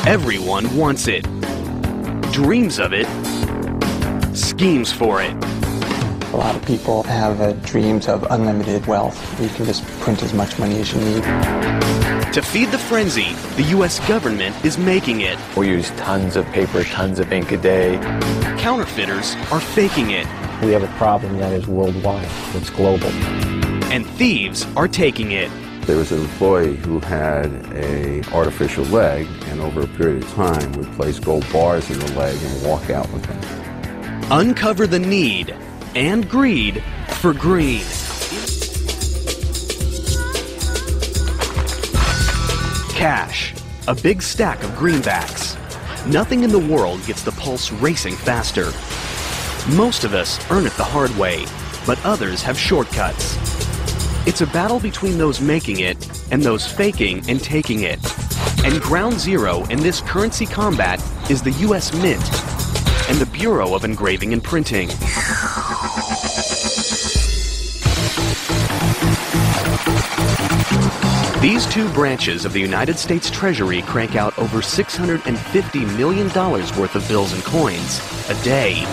Everyone wants it, dreams of it, schemes for it. A lot of people have dreams of unlimited wealth. You can just print as much money as you need. To feed the frenzy, the U.S. government is making it. We use tons of paper, tons of ink a day. Counterfeiters are faking it. We have a problem that is worldwide. It's global. And thieves are taking it. There was an employee who had an artificial leg, and over a period of time would place gold bars in the leg and walk out with them. Uncover the need and greed for green. Cash, a big stack of greenbacks. Nothing in the world gets the pulse racing faster. Most of us earn it the hard way, but others have shortcuts. It's a battle between those making it and those faking and taking it. And ground zero in this currency combat is the U.S. Mint and the Bureau of Engraving and Printing. These two branches of the United States Treasury crank out over $650 million worth of bills and coins a day.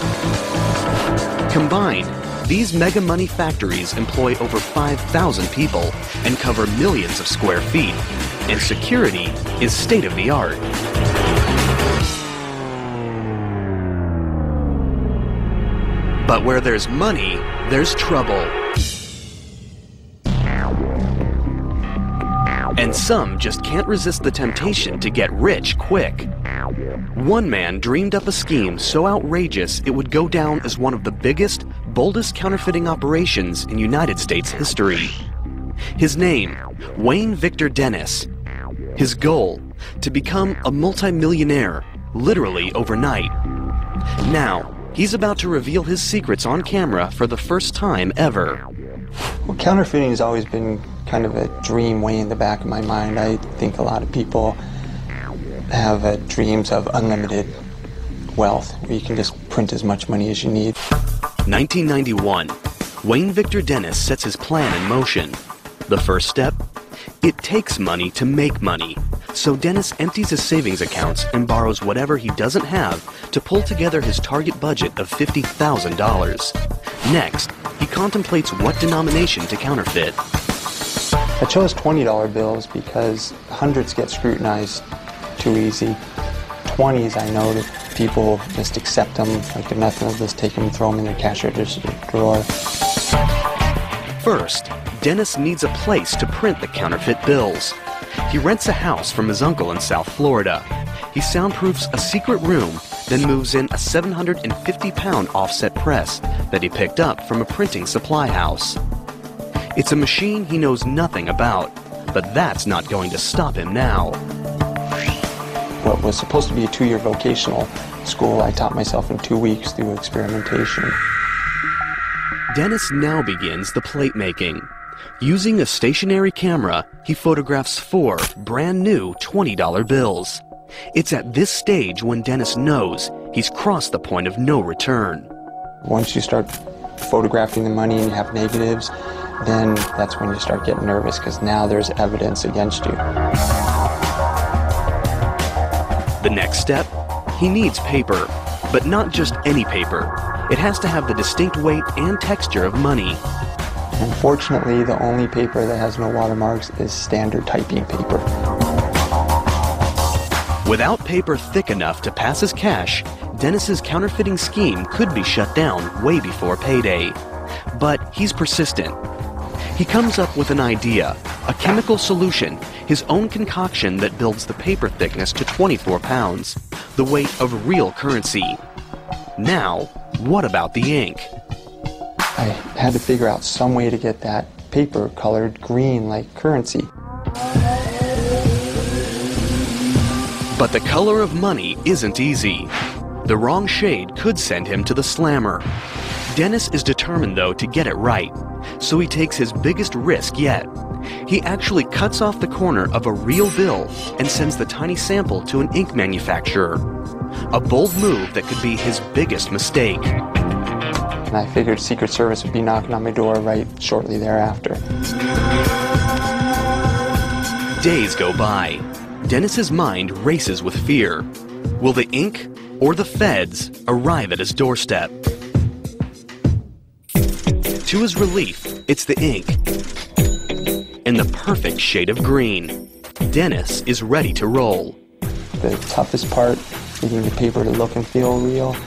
Combined, these mega money factories employ over 5,000 people and cover millions of square feet, and security is state-of-the-art. But where there's money, there's trouble. And some just can't resist the temptation to get rich quick. One man dreamed up a scheme so outrageous it would go down as one of the biggest, boldest counterfeiting operations in United States history. His name, Wayne Victor Dennis. His goal, to become a multimillionaire, literally overnight. Now, he's about to reveal his secrets on camera for the first time ever. Well, counterfeiting has always been kind of a dream way in the back of my mind. I think a lot of people have dreams of unlimited wealth, where you can just print as much money as you need. 1991, Wayne Victor Dennis sets his plan in motion. The first step? It takes money to make money. So Dennis empties his savings accounts and borrows whatever he doesn't have to pull together his target budget of $50,000. Next, he contemplates what denomination to counterfeit. I chose $20 bills because hundreds get scrutinized too easy. 20s, I know that people just accept them like they're nothing. They'll just take them and throw them in their cash register drawer. First, Dennis needs a place to print the counterfeit bills. He rents a house from his uncle in South Florida. He soundproofs a secret room, then moves in a 750-pound offset press that he picked up from a printing supply house. It's a machine he knows nothing about, but that's not going to stop him now. What was supposed to be a 2-year vocational school, I taught myself in 2 weeks through experimentation. Dennis now begins the plate making. Using a stationary camera, he photographs 4 brand new $20 bills. It's at this stage when Dennis knows he's crossed the point of no return. Once you start photographing the money and you have negatives, then that's when you start getting nervous, because now there's evidence against you. The next step? He needs paper, but not just any paper. It has to have the distinct weight and texture of money. Unfortunately, the only paper that has no watermarks is standard typing paper. Without paper thick enough to pass as cash, Dennis's counterfeiting scheme could be shut down way before payday. But he's persistent. He comes up with an idea, a chemical solution, his own concoction that builds the paper thickness to 24 pounds, the weight of real currency. Now, what about the ink? I had to figure out some way to get that paper colored green like currency. But the color of money isn't easy. The wrong shade could send him to the slammer. Dennis is determined, though, to get it right, so he takes his biggest risk yet. He actually cuts off the corner of a real bill and sends the tiny sample to an ink manufacturer. A bold move that could be his biggest mistake. And I figured Secret Service would be knocking on my door right shortly thereafter. Days go by. Dennis's mind races with fear. Will the ink or the feds arrive at his doorstep? To his relief, it's the ink, in the perfect shade of green. Dennis is ready to roll. The toughest part, getting the paper to look and feel real,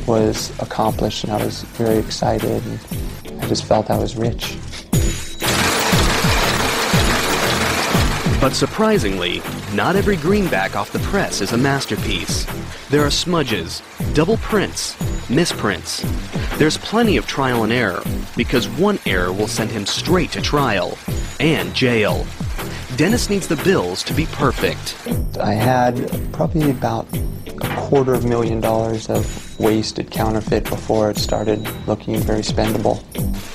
was accomplished, and I was very excited, and I just felt I was rich. But surprisingly, not every greenback off the press is a masterpiece. There are smudges, double prints, misprints. There's plenty of trial and error, because one error will send him straight to trial and jail. Dennis needs the bills to be perfect. I had probably about $250,000 of wasted counterfeit before it started looking very spendable.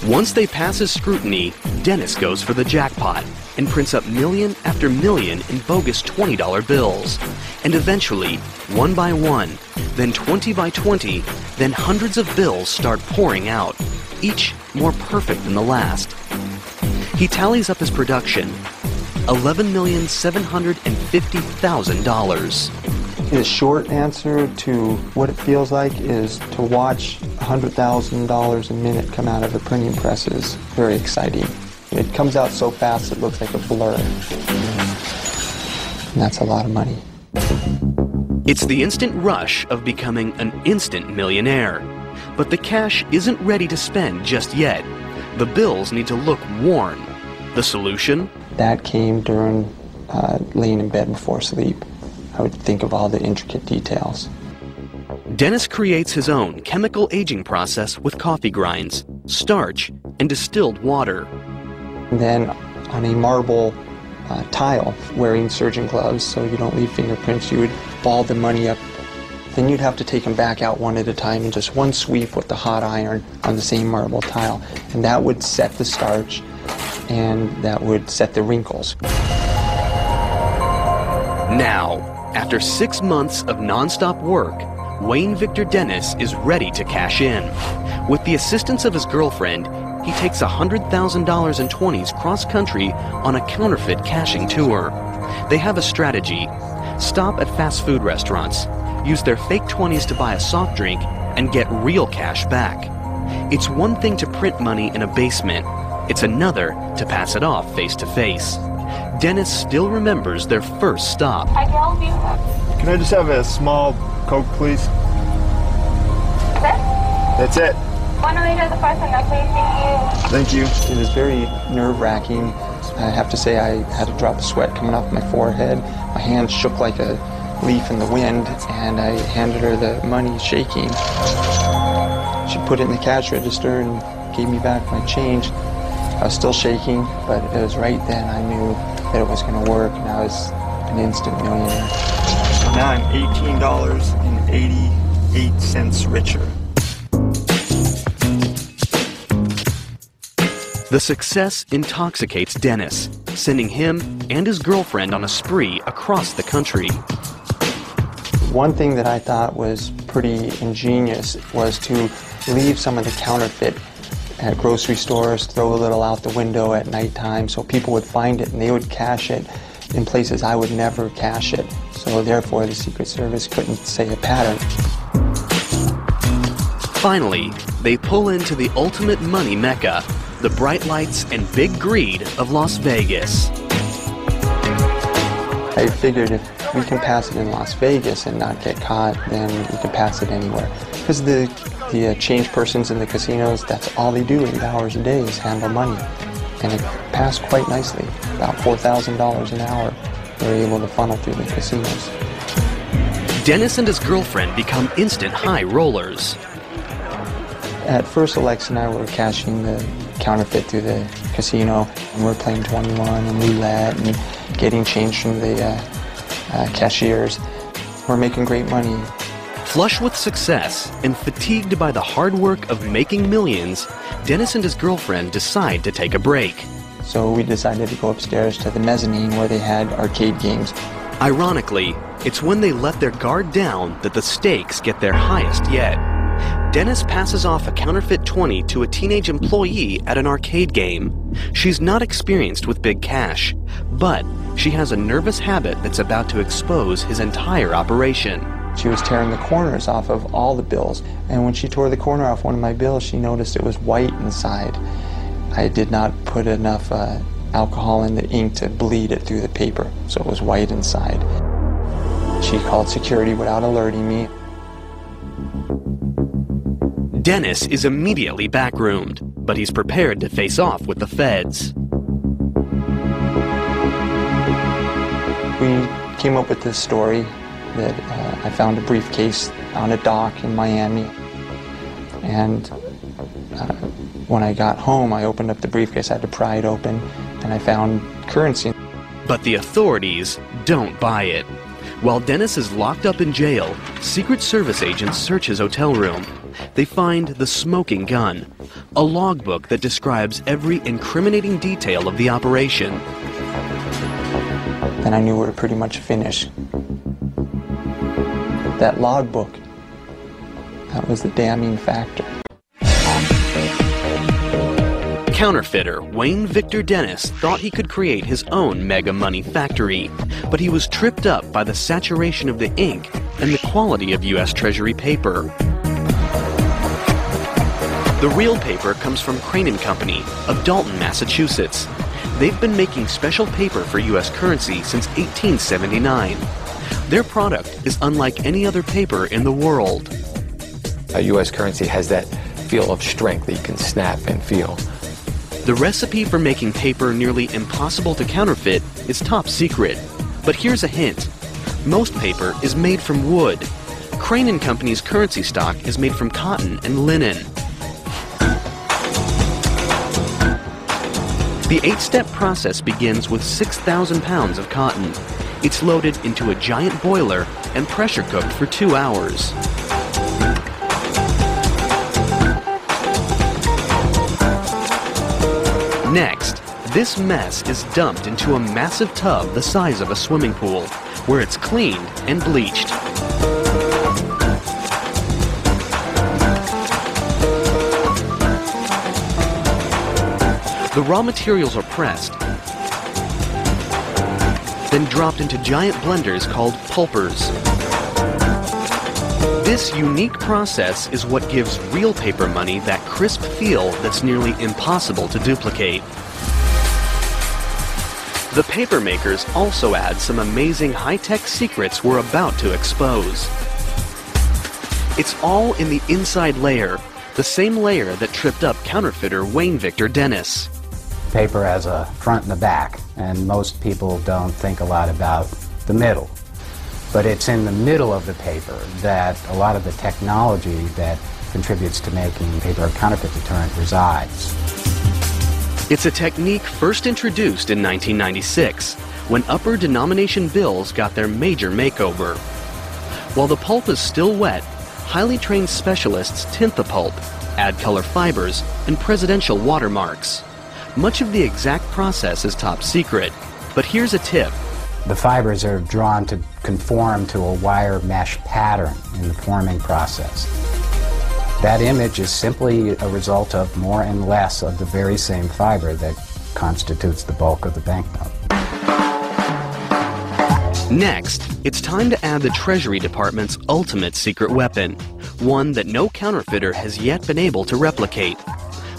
Once they pass his scrutiny, Dennis goes for the jackpot and prints up million after million in bogus $20 bills. And eventually, one by one, then 20 by 20, then hundreds of bills start pouring out, each more perfect than the last. He tallies up his production, $11,750,000. The short answer to what it feels like is to watch $100,000 a minute come out of the printing press is very exciting. It comes out so fast it looks like a blur. And that's a lot of money. It's the instant rush of becoming an instant millionaire. But the cash isn't ready to spend just yet. The bills need to look worn. The solution? That came during laying in bed before sleep. I would think of all the intricate details. Dennis creates his own chemical aging process with coffee grinds, starch, and distilled water. And then on a marble tile, wearing surgeon gloves so you don't leave fingerprints, you would ball the money up. Then you'd have to take them back out one at a time in just one sweep with the hot iron on the same marble tile. And that would set the starch, and that would set the wrinkles. Now, after 6 months of non-stop work, Wayne Victor Dennis is ready to cash in. With the assistance of his girlfriend, he takes $100,000 in 20s cross-country on a counterfeit cashing tour. They have a strategy. Stop at fast food restaurants, use their fake 20s to buy a soft drink, and get real cash back. It's one thing to print money in a basement. It's another to pass it off face-to-face. Dennis still remembers their first stop. I can help you. Can I just have a small Coke, please? That's it. One later, the person that please. Thank you. Thank you. It was very nerve-wracking. I have to say I had a drop of sweat coming off my forehead. My hands shook like a leaf in the wind, and I handed her the money shaking. She put it in the cash register and gave me back my change. I was still shaking, but it was right then I knew that it was going to work, and I was an instant millionaire. Now I'm $18.88 richer. The success intoxicates Dennis, sending him and his girlfriend on a spree across the country. One thing that I thought was pretty ingenious was to leave some of the counterfeit at grocery stores, throw a little out the window at nighttime so people would find it and they would cash it in places I would never cash it. So therefore the Secret Service couldn't say a pattern. Finally, they pull into the ultimate money mecca, the bright lights and big greed of Las Vegas. I figured if we can pass it in Las Vegas and not get caught, then we can pass it anywhere. Because the change persons in the casinos, that's all they do 8 hours a day is handle money. And it passed quite nicely, about $4,000 an hour. They were able to funnel through the casinos. Dennis and his girlfriend become instant high rollers. At first, Alexa and I were cashing the counterfeit through the casino, and we're playing 21 and roulette and getting change from the cashiers. We're making great money. Flush with success and fatigued by the hard work of making millions, Dennis and his girlfriend decide to take a break. So we decided to go upstairs to the mezzanine where they had arcade games. Ironically, it's when they let their guard down that the stakes get their highest yet. Dennis passes off a counterfeit 20 to a teenage employee at an arcade game. She's not experienced with big cash, but she has a nervous habit that's about to expose his entire operation. She was tearing the corners off of all the bills, and when she tore the corner off one of my bills, she noticed it was white inside. I did not put enough alcohol in the ink to bleed it through the paper, so it was white inside. She called security without alerting me. Dennis is immediately backroomed, but he's prepared to face off with the feds. We came up with this story that I found a briefcase on a dock in Miami, and when I got home, I opened up the briefcase, I had to pry it open, and I found currency. But the authorities don't buy it. While Dennis is locked up in jail, Secret Service agents search his hotel room. They find the smoking gun, a logbook that describes every incriminating detail of the operation. Then I knew we were pretty much finished. That logbook, that was the damning factor. Counterfeiter Wayne Victor Dennis thought he could create his own mega money factory, but he was tripped up by the saturation of the ink and the quality of U.S. Treasury paper. The real paper comes from Crane & Company of Dalton, Massachusetts. They've been making special paper for U.S. currency since 1879. Their product is unlike any other paper in the world. A U.S. currency has that feel of strength that you can snap and feel. The recipe for making paper nearly impossible to counterfeit is top secret. But here's a hint. Most paper is made from wood. Crane & Company's currency stock is made from cotton and linen. The 8-step process begins with 6,000 pounds of cotton. It's loaded into a giant boiler and pressure cooked for 2 hours. Next, this mess is dumped into a massive tub the size of a swimming pool, where it's cleaned and bleached. The raw materials are pressed, then dropped into giant blenders called pulpers. This unique process is what gives real paper money that crisp feel that's nearly impossible to duplicate. The paper makers also add some amazing high-tech secrets we're about to expose. It's all in the inside layer, the same layer that tripped up counterfeiter Wayne Victor Dennis. Paper has a front and a back, and most people don't think a lot about the middle. But it's in the middle of the paper that a lot of the technology that contributes to making paper a counterfeit deterrent resides. It's a technique first introduced in 1996, when upper denomination bills got their major makeover. While the pulp is still wet, highly trained specialists tint the pulp, add color fibers, and presidential watermarks. Much of the exact process is top secret, but here's a tip. The fibers are drawn to conform to a wire mesh pattern in the forming process. That image is simply a result of more and less of the very same fiber that constitutes the bulk of the banknote. Next, it's time to add the Treasury Department's ultimate secret weapon, one that no counterfeiter has yet been able to replicate.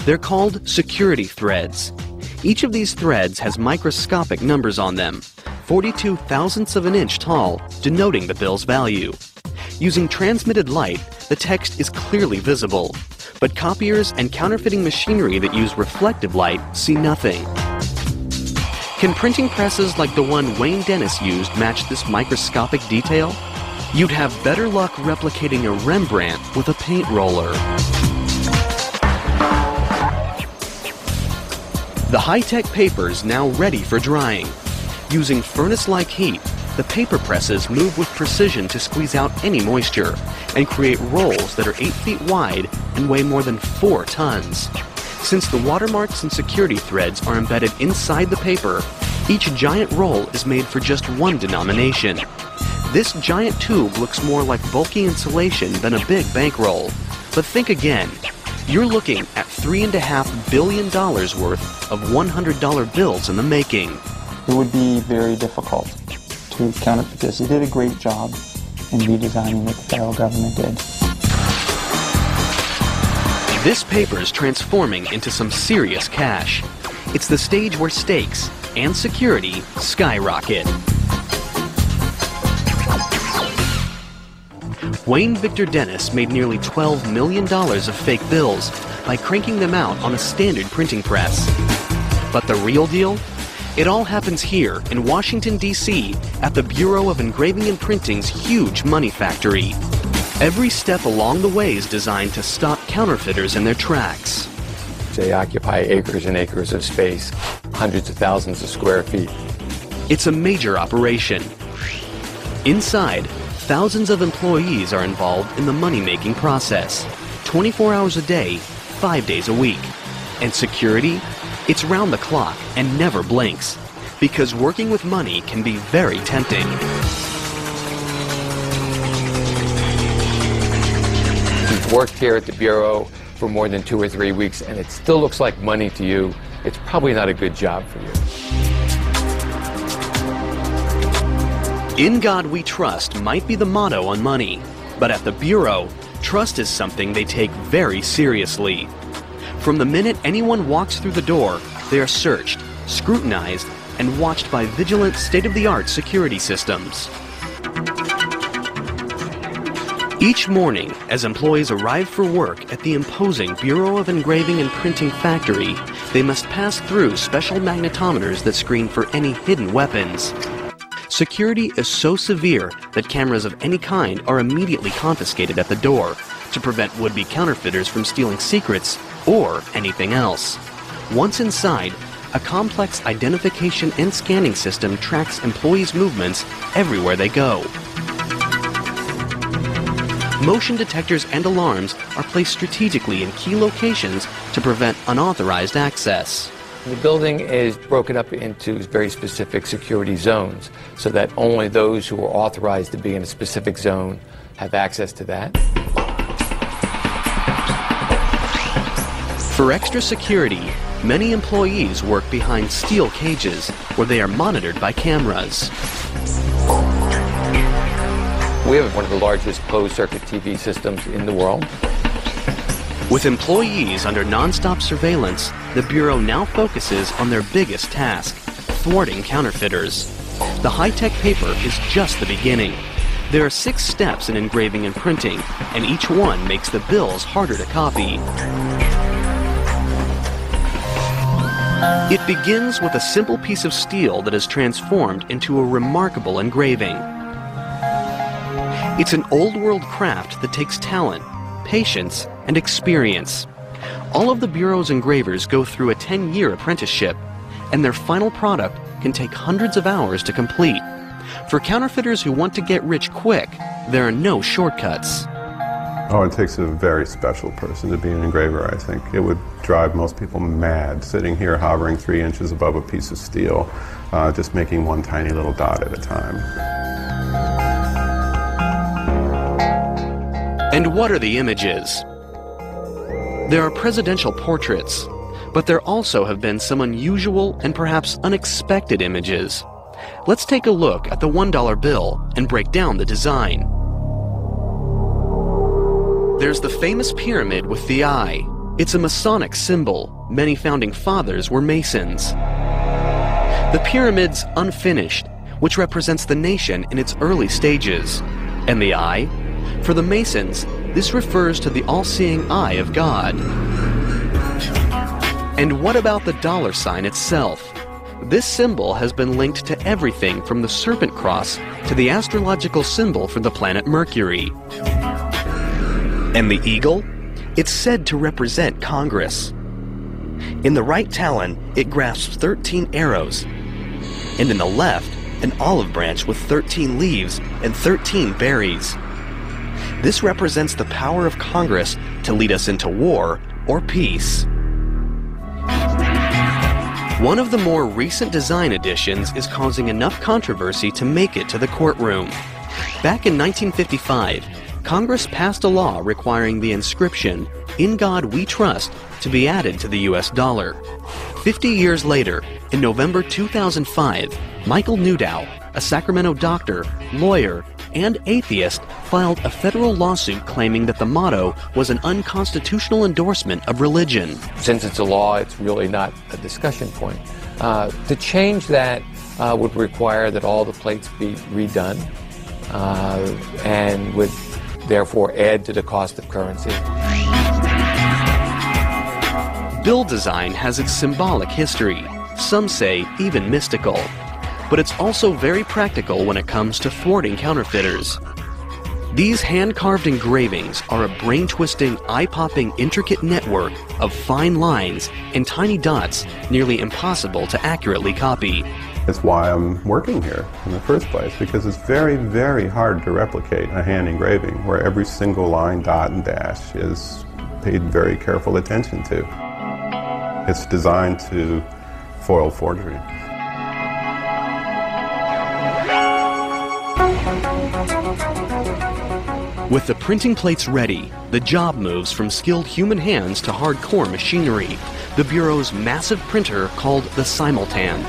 They're called security threads. Each of these threads has microscopic numbers on them, 42 thousandths of an inch tall, denoting the bill's value. Using transmitted light, the text is clearly visible, but copiers and counterfeiting machinery that use reflective light see nothing. Can printing presses like the one Wayne Dennis used match this microscopic detail? You'd have better luck replicating a Rembrandt with a paint roller. The high-tech paper's now ready for drying. Using furnace-like heat, the paper presses move with precision to squeeze out any moisture and create rolls that are 8 feet wide and weigh more than 4 tons. Since the watermarks and security threads are embedded inside the paper, each giant roll is made for just one denomination. This giant tube looks more like bulky insulation than a big bankroll. But think again. You're looking at $3.5 billion worth of $100 bills in the making. It would be very difficult to counterfeit this. They did a great job in redesigning it, the federal government did. This paper is transforming into some serious cash. It's the stage where stakes and security skyrocket. Wayne Victor Dennis made nearly $12 million of fake bills by cranking them out on a standard printing press. But the real deal? It all happens here in Washington, D.C. at the Bureau of Engraving and Printing's huge money factory. Every step along the way is designed to stop counterfeiters in their tracks. They occupy acres and acres of space, hundreds of thousands of square feet. It's a major operation. Inside, thousands of employees are involved in the money-making process, 24 hours a day, 5 days a week. And security? It's round the clock and never blinks, because working with money can be very tempting. You've worked here at the Bureau for more than 2 or 3 weeks and it still looks like money to you. It's probably not a good job for you. In God we trust might be the motto on money, but at the Bureau, trust is something they take very seriously. From the minute anyone walks through the door, they are searched, scrutinized, and watched by vigilant state-of-the-art security systems. Each morning, as employees arrive for work at the imposing Bureau of Engraving and Printing factory, they must pass through special magnetometers that screen for any hidden weapons. Security is so severe that cameras of any kind are immediately confiscated at the door to prevent would-be counterfeiters from stealing secrets or anything else. Once inside, a complex identification and scanning system tracks employees' movements everywhere they go. Motion detectors and alarms are placed strategically in key locations to prevent unauthorized access. The building is broken up into very specific security zones so that only those who are authorized to be in a specific zone have access to that. For extra security, many employees work behind steel cages where they are monitored by cameras. We have one of the largest closed-circuit TV systems in the world. With employees under non-stop surveillance, the Bureau now focuses on their biggest task, thwarting counterfeiters. The high-tech paper is just the beginning. There are 6 steps in engraving and printing, and each one makes the bills harder to copy. It begins with a simple piece of steel that is transformed into a remarkable engraving. It's an old-world craft that takes talent, patience, and experience. All of the Bureau's engravers go through a 10-year apprenticeship, and their final product can take hundreds of hours to complete. For counterfeiters who want to get rich quick, there are no shortcuts. Oh, it takes a very special person to be an engraver, I think. It would drive most people mad, sitting here hovering 3 inches above a piece of steel, just making one tiny little dot at a time. And what are the images? There are presidential portraits, but there also have been some unusual and perhaps unexpected images. Let's take a look at the $1 bill and break down the design. There's the famous pyramid with the eye. It's a Masonic symbol. Many founding fathers were Masons. The pyramid's unfinished, which represents the nation in its early stages. And the eye? For the Masons, this refers to the all-seeing eye of God. And what about the dollar sign itself? This symbol has been linked to everything from the serpent cross to the astrological symbol for the planet Mercury. And the eagle? It's said to represent Congress. In the right talon, it grasps 13 arrows, and in the left, an olive branch with 13 leaves and 13 berries. This represents the power of Congress to lead us into war or peace. One of the more recent design additions is causing enough controversy to make it to the courtroom. Back in 1955, Congress passed a law requiring the inscription, "In God We Trust," to be added to the US dollar. 50 years later, in November 2005, Michael Newdow, a Sacramento doctor, lawyer, and atheist, filed a federal lawsuit claiming that the motto was an unconstitutional endorsement of religion. Since it's a law, it's really not a discussion point. To change that would require that all the plates be redone and would therefore add to the cost of currency. Bill design has its symbolic history, some say even mystical, but it's also very practical when it comes to thwarting counterfeiters. These hand-carved engravings are a brain-twisting, eye-popping, intricate network of fine lines and tiny dots nearly impossible to accurately copy. It's why I'm working here in the first place, because it's very, very hard to replicate a hand engraving where every single line, dot, and dash is paid very careful attention to. It's designed to foil forgery. With the printing plates ready, the job moves from skilled human hands to hardcore machinery, the Bureau's massive printer called the Simultan.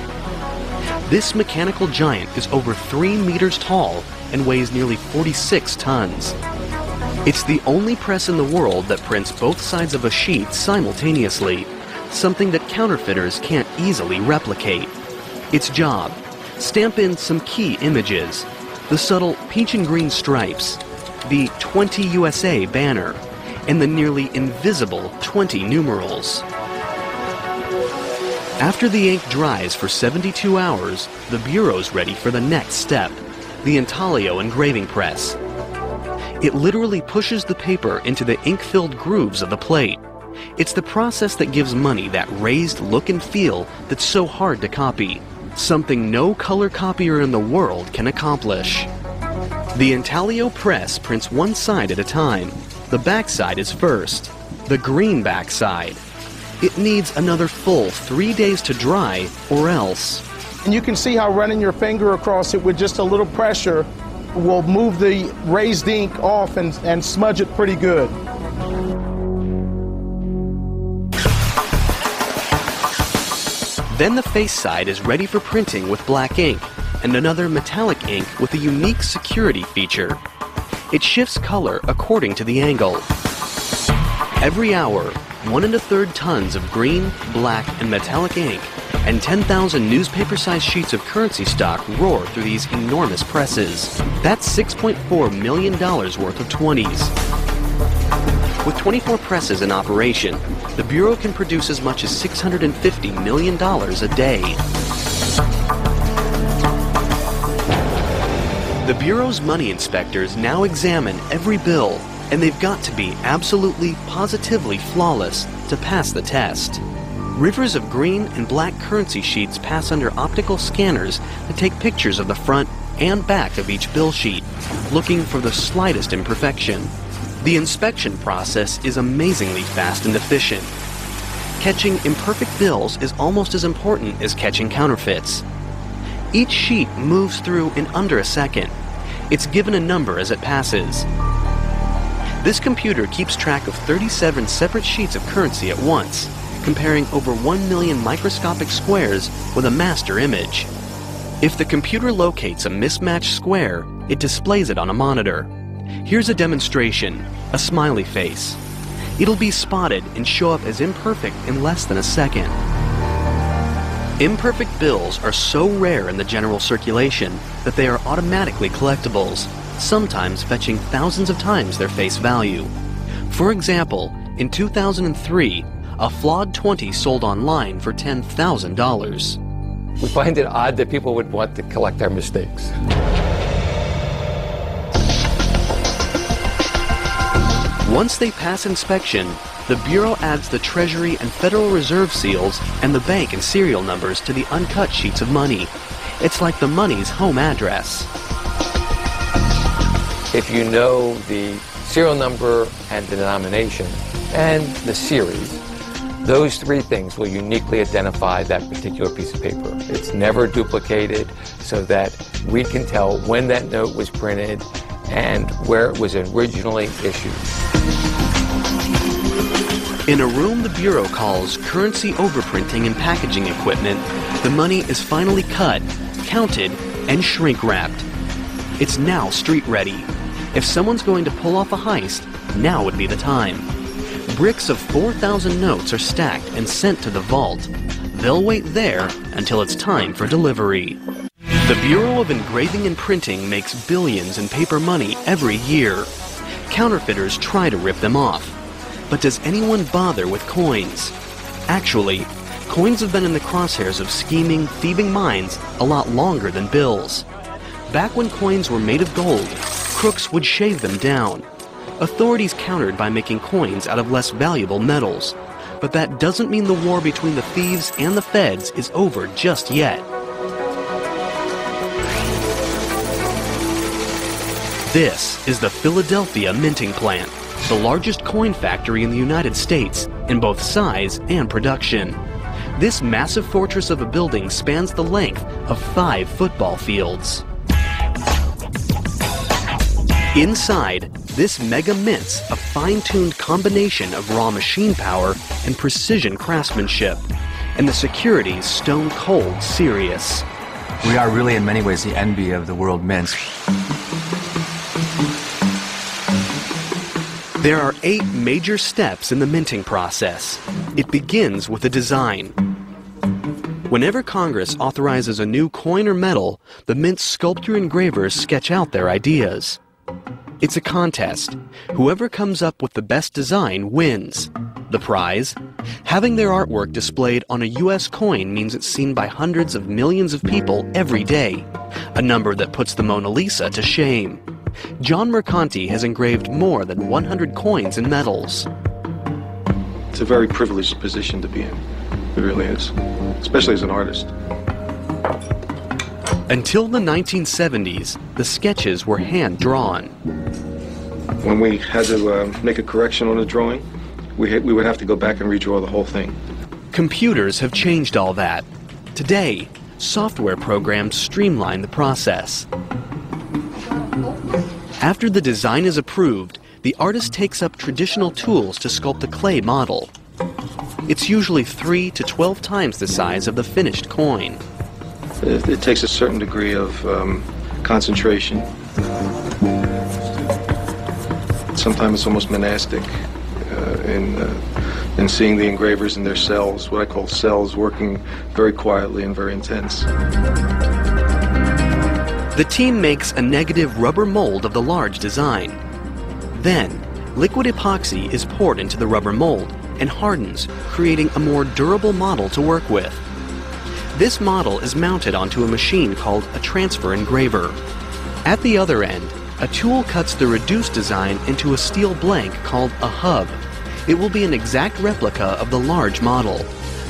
This mechanical giant is over 3 meters tall and weighs nearly 46 tons. It's the only press in the world that prints both sides of a sheet simultaneously, something that counterfeiters can't easily replicate. Its job: stamp in some key images, the subtle peach and green stripes, the 20 USA banner, and the nearly invisible 20 numerals. After the ink dries for 72 hours, the Bureau's ready for the next step, the intaglio engraving press. It literally pushes the paper into the ink-filled grooves of the plate. It's the process that gives money that raised look and feel that's so hard to copy, something no color copier in the world can accomplish. The intaglio press prints one side at a time. The back side is first, the green back side. It needs another full 3 days to dry, or else. And you can see how running your finger across it with just a little pressure will move the raised ink off and smudge it pretty good. Then the face side is ready for printing with black ink and another metallic ink with a unique security feature. It shifts color according to the angle. Every hour, 1 1/3 tons of green, black, and metallic ink and 10,000 newspaper-sized sheets of currency stock roar through these enormous presses. That's $6.4 million worth of 20s. With 24 presses in operation, the Bureau can produce as much as $650 million a day. The Bureau's money inspectors now examine every bill, and they've got to be absolutely, positively flawless to pass the test. Rivers of green and black currency sheets pass under optical scanners that take pictures of the front and back of each bill sheet, looking for the slightest imperfection. The inspection process is amazingly fast and efficient. Catching imperfect bills is almost as important as catching counterfeits. Each sheet moves through in under a second. It's given a number as it passes. This computer keeps track of 37 separate sheets of currency at once, comparing over 1 million microscopic squares with a master image. If the computer locates a mismatched square, it displays it on a monitor. Here's a demonstration, a smiley face. It'll be spotted and show up as imperfect in less than a second. Imperfect bills are so rare in the general circulation that they are automatically collectibles, sometimes fetching thousands of times their face value. For example, in 2003, a flawed 20 sold online for $10,000. We find it odd that people would want to collect our mistakes. Once they pass inspection, the Bureau adds the Treasury and Federal Reserve seals and the bank and serial numbers to the uncut sheets of money. It's like the money's home address. If you know the serial number and the denomination and the series, those three things will uniquely identify that particular piece of paper. It's never duplicated, so that we can tell when that note was printed and where it was originally issued. In a room the Bureau calls currency overprinting and packaging equipment, the money is finally cut, counted, and shrink-wrapped. It's now street-ready. If someone's going to pull off a heist, now would be the time. Bricks of 4,000 notes are stacked and sent to the vault. They'll wait there until it's time for delivery. The Bureau of Engraving and Printing makes billions in paper money every year. Counterfeiters try to rip them off. But does anyone bother with coins? Actually, coins have been in the crosshairs of scheming, thieving minds a lot longer than bills. Back when coins were made of gold, crooks would shave them down. Authorities countered by making coins out of less valuable metals. But that doesn't mean the war between the thieves and the feds is over just yet. This is the Philadelphia minting plant, the largest coin factory in the United States in both size and production. This massive fortress of a building spans the length of 5 football fields. Inside, this mega mint's a fine-tuned combination of raw machine power and precision craftsmanship, and the security's stone-cold serious. We are really in many ways the envy of the world mints. There are 8 major steps in the minting process. It begins with a design. Whenever Congress authorizes a new coin or metal, the mint's sculptor engravers sketch out their ideas. It's a contest. Whoever comes up with the best design wins. The prize? Having their artwork displayed on a U.S. coin means it's seen by hundreds of millions of people every day, a number that puts the Mona Lisa to shame. John Mercanti has engraved more than 100 coins and medals. It's a very privileged position to be in. It really is, especially as an artist. Until the 1970s, the sketches were hand-drawn. When we had to make a correction on a drawing, we would have to go back and redraw the whole thing. Computers have changed all that. Today, software programs streamline the process. After the design is approved, the artist takes up traditional tools to sculpt a clay model. It's usually 3 to 12 times the size of the finished coin. It takes a certain degree of concentration. Sometimes it's almost monastic in seeing the engravers in their cells, what I call cells, working very quietly and very intense. The team makes a negative rubber mold of the large design. Then, liquid epoxy is poured into the rubber mold and hardens, creating a more durable model to work with. This model is mounted onto a machine called a transfer engraver. At the other end, a tool cuts the reduced design into a steel blank called a hub. It will be an exact replica of the large model,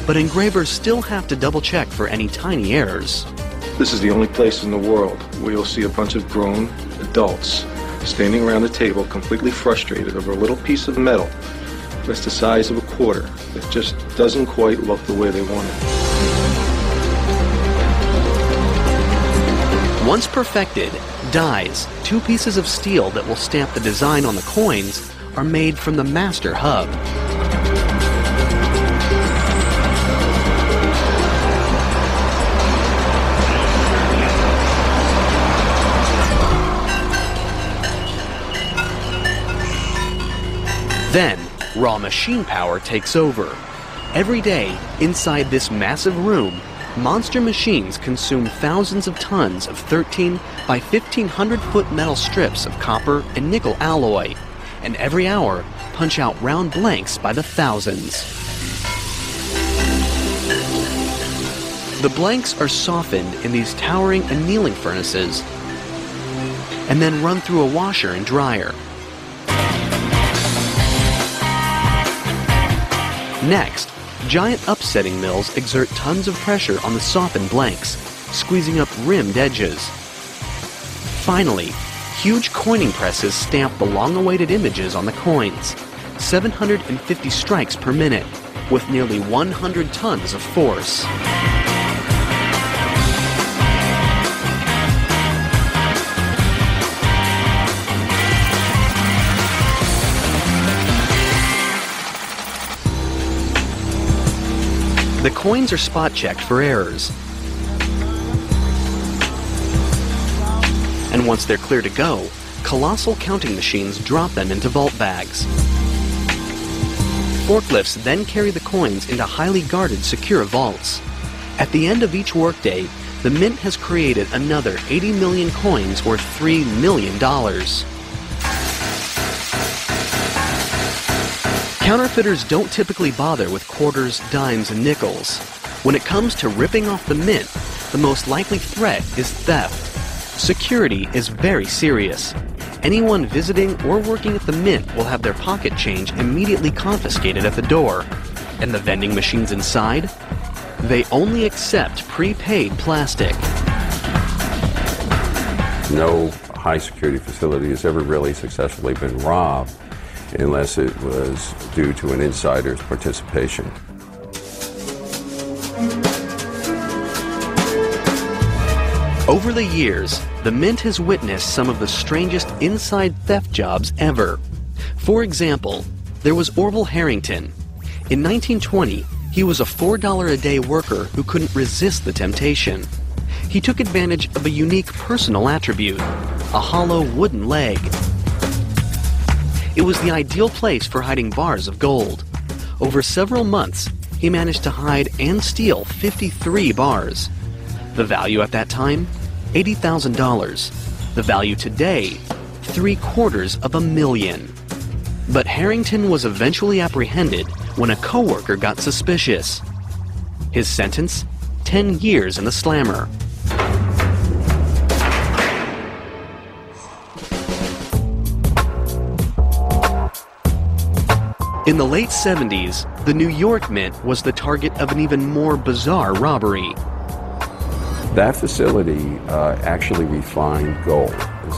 but engravers still have to double-check for any tiny errors. This is the only place in the world where you'll see a bunch of grown adults standing around a table completely frustrated over a little piece of metal that's the size of a quarter that just doesn't quite look the way they want it. Once perfected, dies, 2 pieces of steel that will stamp the design on the coins, are made from the master hub. Then, raw machine power takes over. Every day, inside this massive room, monster machines consume thousands of tons of 13 by 1,500-foot metal strips of copper and nickel alloy, and every hour punch out round blanks by the thousands. The blanks are softened in these towering annealing furnaces, and then run through a washer and dryer. Next, giant upsetting mills exert tons of pressure on the softened blanks, squeezing up rimmed edges. Finally, huge coining presses stamp the long-awaited images on the coins, 750 strikes per minute, with nearly 100 tons of force. The coins are spot checked for errors. And once they're clear to go, colossal counting machines drop them into vault bags. Forklifts then carry the coins into highly guarded, secure vaults. At the end of each workday, the Mint has created another 80 million coins worth $3 million. Counterfeiters don't typically bother with quarters, dimes, and nickels. When it comes to ripping off the Mint, the most likely threat is theft. Security is very serious. Anyone visiting or working at the Mint will have their pocket change immediately confiscated at the door. And the vending machines inside? They only accept prepaid plastic. No high security facility has ever really successfully been robbed unless it was due to an insider's participation. Over the years, the Mint has witnessed some of the strangest inside theft jobs ever. For example, there was Orville Harrington. In 1920, he was a $4 a day worker who couldn't resist the temptation. He took advantage of a unique personal attribute, a hollow wooden leg. It was the ideal place for hiding bars of gold. Over several months, he managed to hide and steal 53 bars. The value at that time? $80,000. The value today? $750,000. But Harrington was eventually apprehended when a coworker got suspicious. His sentence? 10 years in the slammer. In the late 70s, the New York Mint was the target of an even more bizarre robbery. That facility actually refined gold.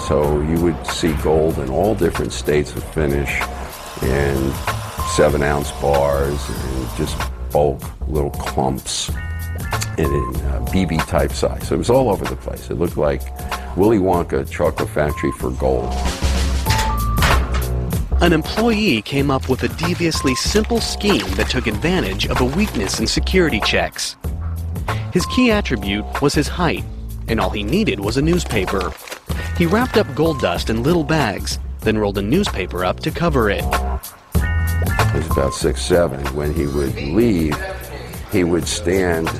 So you would see gold in all different states of finish in 7-ounce bars and just bulk little clumps and in BB type size. So it was all over the place. It looked like Willy Wonka chocolate factory for gold. An employee came up with a deviously simple scheme that took advantage of a weakness in security checks. His key attribute was his height, and all he needed was a newspaper. He wrapped up gold dust in little bags, then rolled a newspaper up to cover it. He was about 6'7". When he would leave, he would stand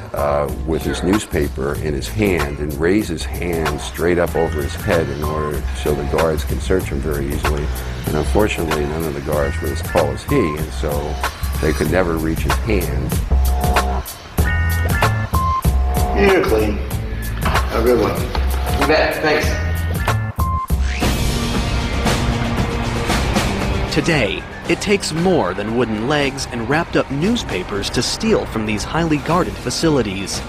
with his newspaper in his hand and raise his hand straight up over his head in order so the guards could search him very easily. And unfortunately, none of the guards were as tall as he, and so they could never reach his hand. You're clean. Have a good one. You bet. Thanks. Today, it takes more than wooden legs and wrapped up newspapers to steal from these highly guarded facilities.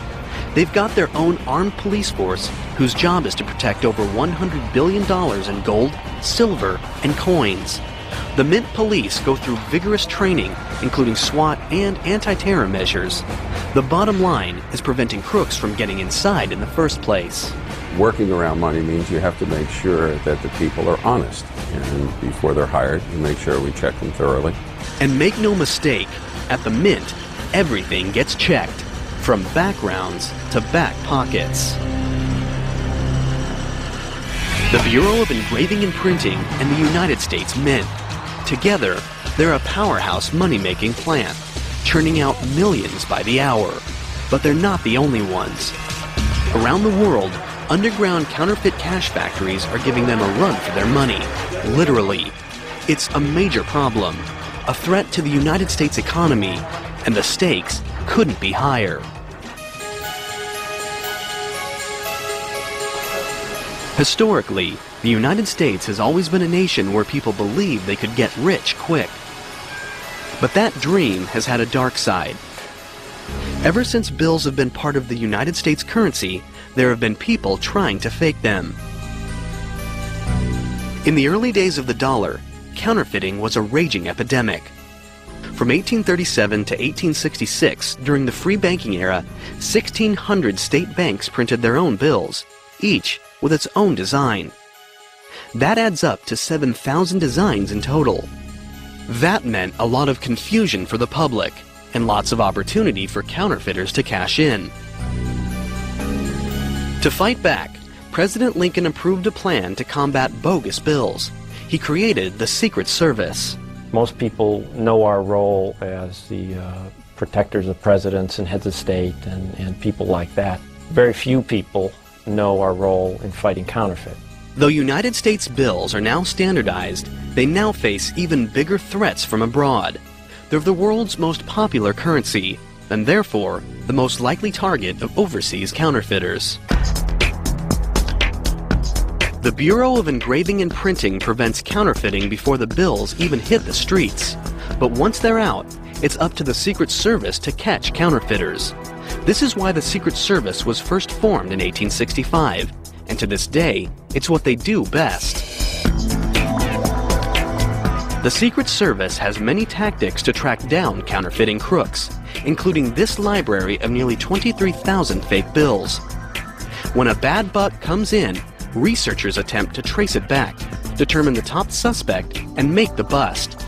They've got their own armed police force whose job is to protect over $100 billion in gold, silver, and coins. The Mint police go through vigorous training, including SWAT and anti-terror measures. The bottom line is preventing crooks from getting inside in the first place. Working around money means you have to make sure that the people are honest. And before they're hired, we make sure we check them thoroughly. And make no mistake, at the Mint, everything gets checked, from backgrounds to back pockets. The Bureau of Engraving and Printing and the United States Mint. Together, they're a powerhouse money-making plant, churning out millions by the hour. But they're not the only ones. Around the world, underground counterfeit cash factories are giving them a run for their money, literally. It's a major problem, a threat to the United States economy, and the stakes couldn't be higher. Historically, the United States has always been a nation where people believed they could get rich quick. But that dream has had a dark side. Ever since bills have been part of the United States currency, there have been people trying to fake them. In the early days of the dollar, counterfeiting was a raging epidemic. From 1837 to 1866, during the free banking era, 1,600 state banks printed their own bills, each with its own design. That adds up to 7,000 designs in total. That meant a lot of confusion for the public. and lots of opportunity for counterfeiters to cash in. To fight back, President Lincoln approved a plan to combat bogus bills. He created the Secret Service. Most people know our role as the protectors of presidents and heads of state and people like that. Very few people know our role in fighting counterfeit. Though United States bills are now standardized, they now face even bigger threats from abroad. They're the world's most popular currency, and therefore the most likely target of overseas counterfeiters. The Bureau of Engraving and Printing prevents counterfeiting before the bills even hit the streets. But once they're out, it's up to the Secret Service to catch counterfeiters. This is why the Secret Service was first formed in 1865, and to this day, it's what they do best. The Secret Service has many tactics to track down counterfeiting crooks, including this library of nearly 23,000 fake bills. When a bad buck comes in, researchers attempt to trace it back, determine the top suspect, and make the bust.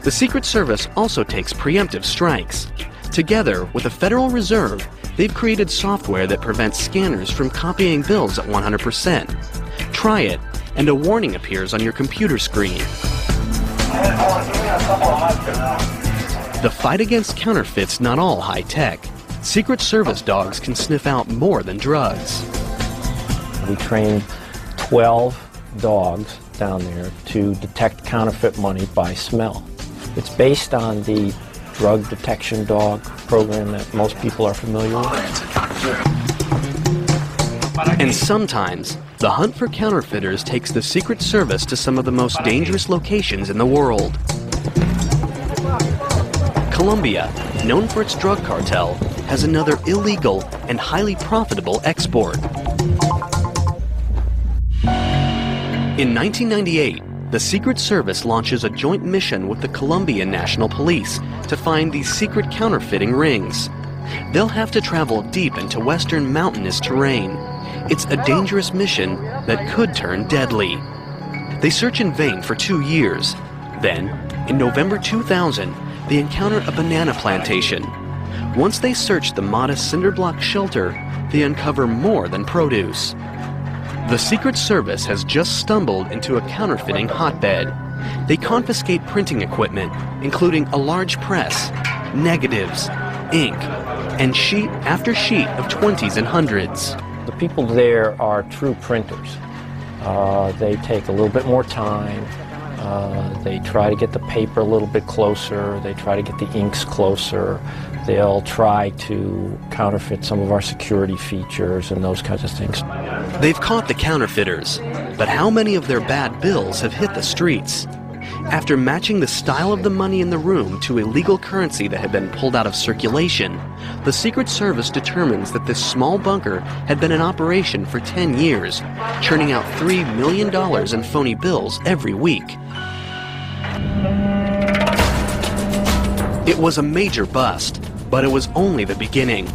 The Secret Service also takes preemptive strikes. Together with the Federal Reserve, they've created software that prevents scanners from copying bills at 100%. Try it, and a warning appears on your computer screen. The fight against counterfeit's not all high-tech. Secret Service dogs can sniff out more than drugs. We trained 12 dogs down there to detect counterfeit money by smell. It's based on the drug detection dog program that most people are familiar with. And sometimes, the hunt for counterfeiters takes the Secret Service to some of the most dangerous locations in the world. Colombia, known for its drug cartel, has another illegal and highly profitable export. In 1998, the Secret Service launches a joint mission with the Colombian National Police to find these secret counterfeiting rings. They'll have to travel deep into western mountainous terrain. It's a dangerous mission that could turn deadly. They search in vain for 2 years. Then, in November 2000, they encounter a banana plantation. Once they search the modest cinder-block shelter, they uncover more than produce. The Secret Service has just stumbled into a counterfeiting hotbed. They confiscate printing equipment, including a large press, negatives, ink, and sheet after sheet of 20s and 100s. The people there are true printers. They take a little bit more time. They try to get the paper a little bit closer. They try to get the inks closer. They'll try to counterfeit some of our security features and those kinds of things. They've caught the counterfeiters, but how many of their bad bills have hit the streets? After matching the style of the money in the room to illegal currency that had been pulled out of circulation, the Secret Service determines that this small bunker had been in operation for 10 years, churning out $3 million in phony bills every week. It was a major bust, but it was only the beginning.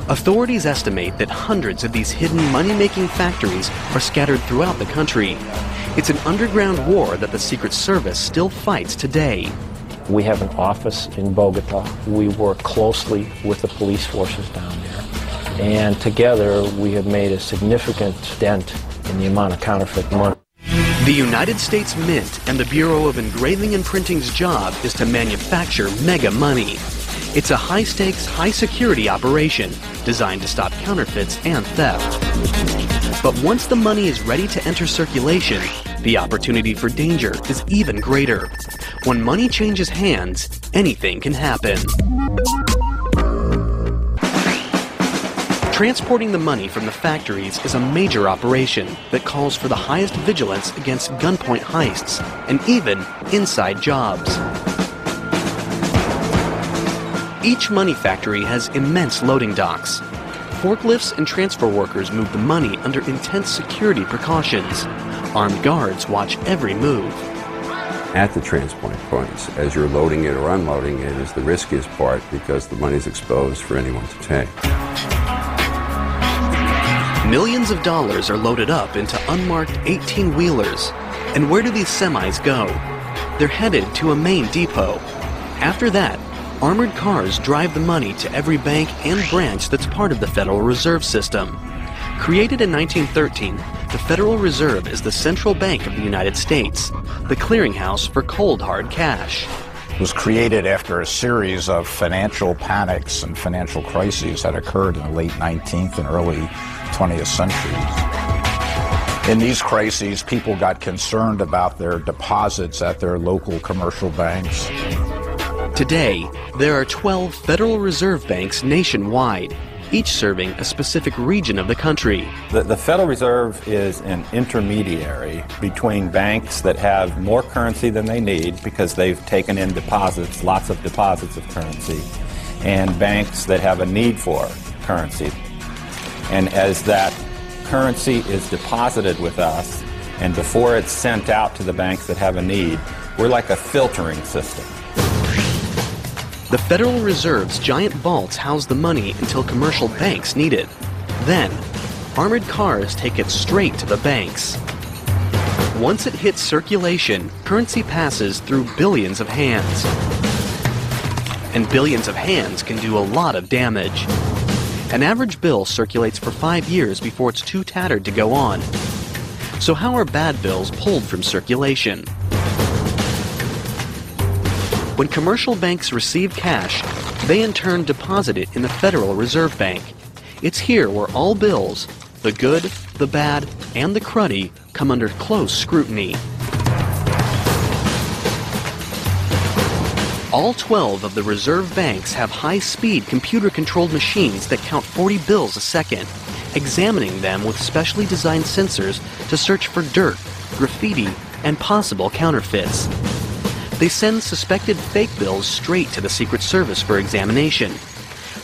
Authorities estimate that hundreds of these hidden money-making factories are scattered throughout the country. It's an underground war that the Secret Service still fights today. We have an office in Bogota. We work closely with the police forces down there. And together, we have made a significant dent in the amount of counterfeit money. The United States Mint and the Bureau of Engraving and Printing's job is to manufacture mega money. It's a high-stakes, high-security operation designed to stop counterfeits and theft. But once the money is ready to enter circulation, the opportunity for danger is even greater. When money changes hands, anything can happen. Transporting the money from the factories is a major operation that calls for the highest vigilance against gunpoint heists and even inside jobs. Each money factory has immense loading docks. Forklifts and transfer workers move the money under intense security precautions. Armed guards watch every move. At the transport points, as you're loading it or unloading it, is the riskiest part because the money's exposed for anyone to take. Millions of dollars are loaded up into unmarked 18-wheelers. And where do these semis go? They're headed to a main depot. After that, Armored cars drive the money to every bank and branch that's part of the Federal Reserve System. Created in 1913, the Federal Reserve is the central bank of the United States, the clearinghouse for cold, hard cash. It was created after a series of financial panics and financial crises that occurred in the late 19th and early 20th centuries. In these crises, people got concerned about their deposits at their local commercial banks. Today, there are 12 Federal Reserve banks nationwide, each serving a specific region of the country. The Federal Reserve is an intermediary between banks that have more currency than they need because they've taken in deposits, lots of deposits of currency, and banks that have a need for currency. And as that currency is deposited with us, and before it's sent out to the banks that have a need, we're like a filtering system. The Federal Reserve's giant vaults house the money until commercial banks need it. Then, armored cars take it straight to the banks. Once it hits circulation, currency passes through billions of hands. And billions of hands can do a lot of damage. An average bill circulates for 5 years before it's too tattered to go on. So how are bad bills pulled from circulation? When commercial banks receive cash, they in turn deposit it in the Federal Reserve Bank. It's here where all bills, the good, the bad, and the cruddy, come under close scrutiny. All 12 of the reserve banks have high-speed computer-controlled machines that count 40 bills a second, examining them with specially designed sensors to search for dirt, graffiti, and possible counterfeits. They send suspected fake bills straight to the Secret Service for examination.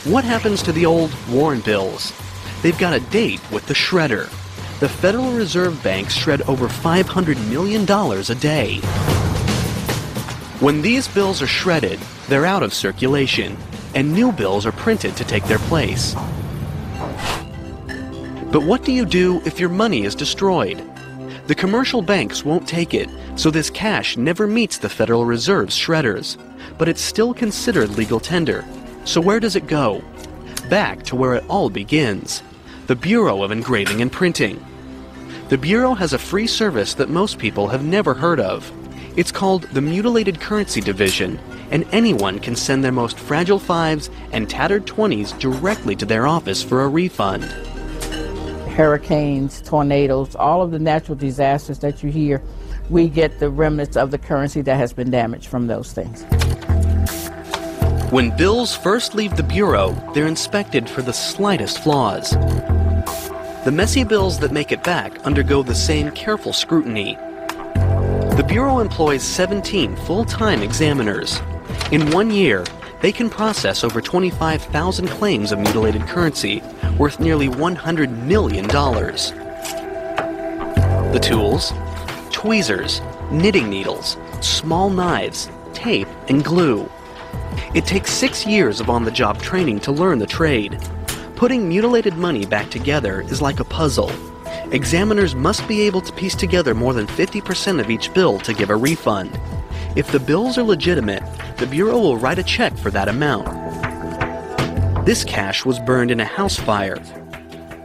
What happens to the old worn bills? They've got a date with the shredder. The Federal Reserve banks shred over $500 million a day. When these bills are shredded, they're out of circulation, and new bills are printed to take their place. But what do you do if your money is destroyed? The commercial banks won't take it, so this cash never meets the Federal Reserve's shredders. But it's still considered legal tender. So where does it go? Back to where it all begins, the Bureau of Engraving and Printing. The Bureau has a free service that most people have never heard of. It's called the Mutilated Currency Division, and anyone can send their most fragile 5s and tattered 20s directly to their office for a refund. Hurricanes, tornadoes, all of the natural disasters that you hear, we get the remnants of the currency that has been damaged from those things. When bills first leave the Bureau, they're inspected for the slightest flaws. The messy bills that make it back undergo the same careful scrutiny. The Bureau employs 17 full-time examiners. In 1 year, they can process over 25,000 claims of mutilated currency, worth nearly $100 million. The tools? Tweezers, knitting needles, small knives, tape, and glue. It takes 6 years of on-the-job training to learn the trade. Putting mutilated money back together is like a puzzle. Examiners must be able to piece together more than 50% of each bill to give a refund. If the bills are legitimate, the Bureau will write a check for that amount. This cash was burned in a house fire.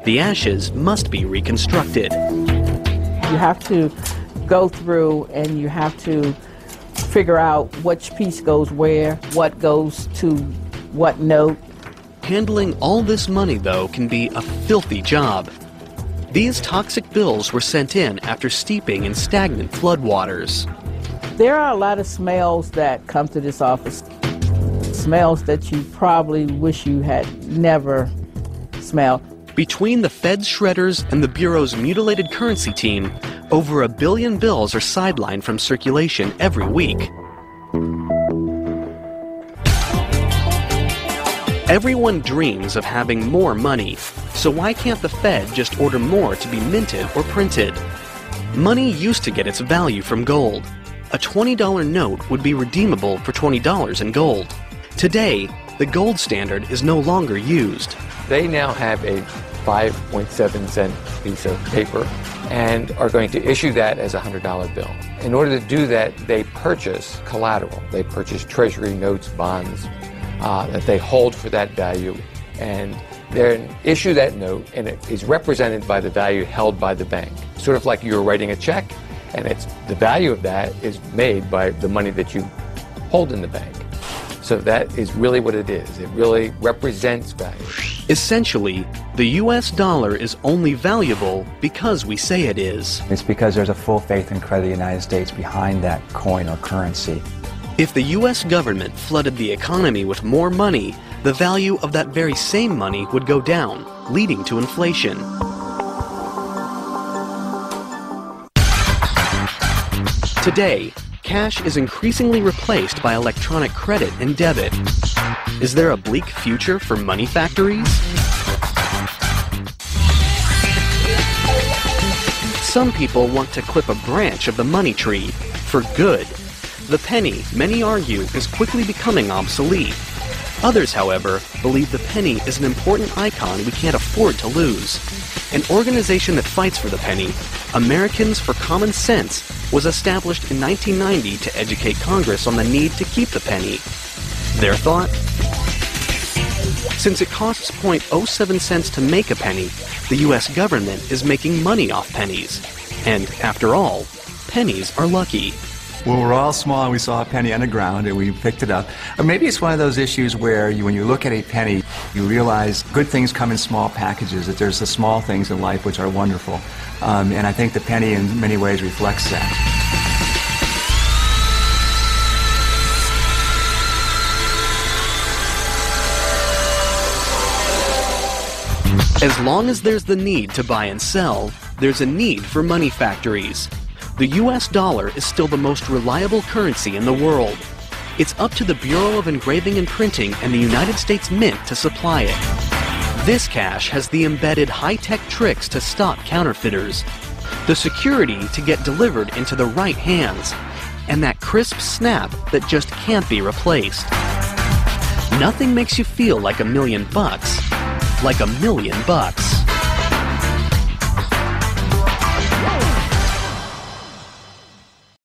The ashes must be reconstructed. You have to go through and you have to figure out which piece goes where, what goes to what note. Handling all this money, though, can be a filthy job. These toxic bills were sent in after steeping in stagnant floodwaters. There are a lot of smells that come to this office. Smells that you probably wish you had never smelled. Between the Fed's shredders and the Bureau's mutilated currency team, over 1 billion bills are sidelined from circulation every week. Everyone dreams of having more money, so why can't the Fed just order more to be minted or printed? Money used to get its value from gold. A $20 note would be redeemable for $20 in gold. Today, the gold standard is no longer used. They now have a 5.7 cent piece of paper and are going to issue that as a $100 bill. In order to do that, they purchase collateral. They purchase treasury notes, bonds, that they hold for that value, and they issue that note, and it is represented by the value held by the bank. Sort of like you're writing a check, and it's the value of that is made by the money that you hold in the bank. So that is really what it is. It really represents value. Essentially, the US dollar is only valuable because we say it is. It's because there's a full faith and credit of the United States behind that coin or currency. If the US government flooded the economy with more money, the value of that very same money would go down, leading to inflation. Today, cash is increasingly replaced by electronic credit and debit. Is there a bleak future for money factories? Some people want to clip a branch of the money tree for good. The penny, many argue, is quickly becoming obsolete. Others, however, believe the penny is an important icon we can't afford to lose. An organization that fights for the penny, Americans for Common Sense, was established in 1990 to educate Congress on the need to keep the penny. Their thought? Since it costs 0.07 cents to make a penny, the US government is making money off pennies. And after all, pennies are lucky. Well, we're all small and we saw a penny on the ground and we picked it up. Or maybe it's one of those issues where when you look at a penny, you realize good things come in small packages, that there's the small things in life which are wonderful. And I think the penny in many ways reflects that. As long as there's the need to buy and sell, there's a need for money factories. The US dollar is still the most reliable currency in the world. It's up to the Bureau of Engraving and Printing and the United States Mint to supply it. This cash has the embedded high-tech tricks to stop counterfeiters, the security to get delivered into the right hands, and that crisp snap that just can't be replaced. Nothing makes you feel like $1 million, like $1 million.